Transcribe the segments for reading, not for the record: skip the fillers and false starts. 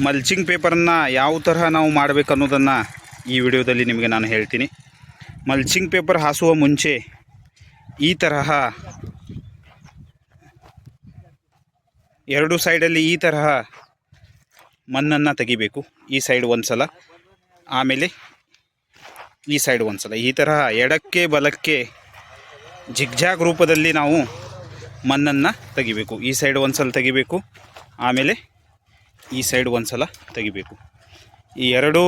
Mulching ಪೇಪರನ್ನು ಯಾವ ತರಹ ನಾವು ಮಾಡಬೇಕು ಅನ್ನೋದನ್ನು ಈ ವಿಡಿಯೋದಲ್ಲಿ ನಿಮಗೆ ನಾನು ಹೇಳ್ತೀನಿ. ಮಲ್ಚಿಂಗ್ ಪೇಪರ್ ಹಾಸುವ ಮುಂಚೆ ಈ ತರಹ ಎರಡು ಸೈಡಲ್ಲಿ ಈ ತರಹ ಮಣ್ಣನ್ನು ತೆಗಿಬೇಕು. ಈ ಸೈಡ್ ಒಂದು ಸಲ, ಆಮೇಲೆ ಈ ಸೈಡ್ ಒಂದು ಸಲ. ಈ ತರಹ ಎಡಕ್ಕೆ ಬಲಕ್ಕೆ ಜಿಗ್ಜಾಗ್ ರೂಪದಲ್ಲಿ ನಾವು ಮಣ್ಣನ್ನು ತೆಗಿಬೇಕು. ಈ ಸೈಡ್ ಒಂದು ಸಲ ತೆಗಿಬೇಕು, ಆಮೇಲೆ ಈ ಸೈಡ್ ಒಂದು ಸಲ ತೆಗಿಬೇಕು. ಈ ಎರಡೂ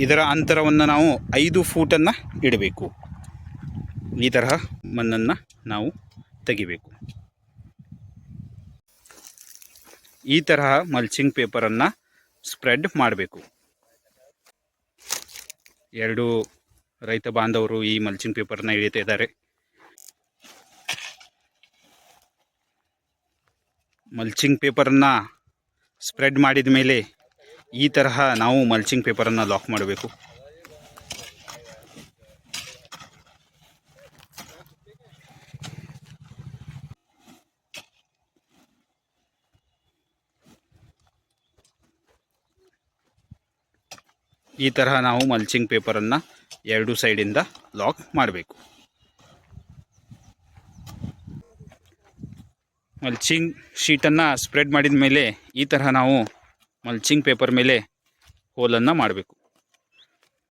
ಇದರ ಅಂತರವನ್ನು ನಾವು 5 ಫೂಟನ್ನು ಇಡಬೇಕು. ಈ ತರಹ ಮಣ್ಣನ್ನು ನಾವು ತೆಗಿಬೇಕು. ಈ ತರಹ ಮಲ್ಚಿಂಗ್ ಪೇಪರನ್ನು ಸ್ಪ್ರೆಡ್ ಮಾಡಬೇಕು. ಎರಡು ರೈತ ಬಾಂಧವರು ಈ ಮಲ್ಚಿಂಗ್ ಪೇಪರ್ನ ಹಿಡಿತಾ ಇದ್ದಾರೆ. ಮಲ್ಚಿಂಗ್ ಪೇಪರನ್ನು ಸ್ಪ್ರೆಡ್ ಮಾಡಿದ ಮೇಲೆ ಈ ತರಹ ನಾವು ಮಲ್ಚಿಂಗ್ ಪೇಪರನ್ನು ಲಾಕ್ ಮಾಡಬೇಕು. ಈ ತರಹ ನಾವು ಮಲ್ಚಿಂಗ್ ಪೇಪರನ್ನು ಎರಡು ಸೈಡಿಂದ ಲಾಕ್ ಮಾಡಬೇಕು. ಮಲ್ಚಿಂಗ್ ಶೀಟನ್ನು ಸ್ಪ್ರೆಡ್ ಮಾಡಿದ ಮೇಲೆ ಈ ತರಹ ನಾವು ಮಲ್ಚಿಂಗ್ ಪೇಪರ್ ಮೇಲೆ ಹೋಲನ್ನು ಮಾಡಬೇಕು.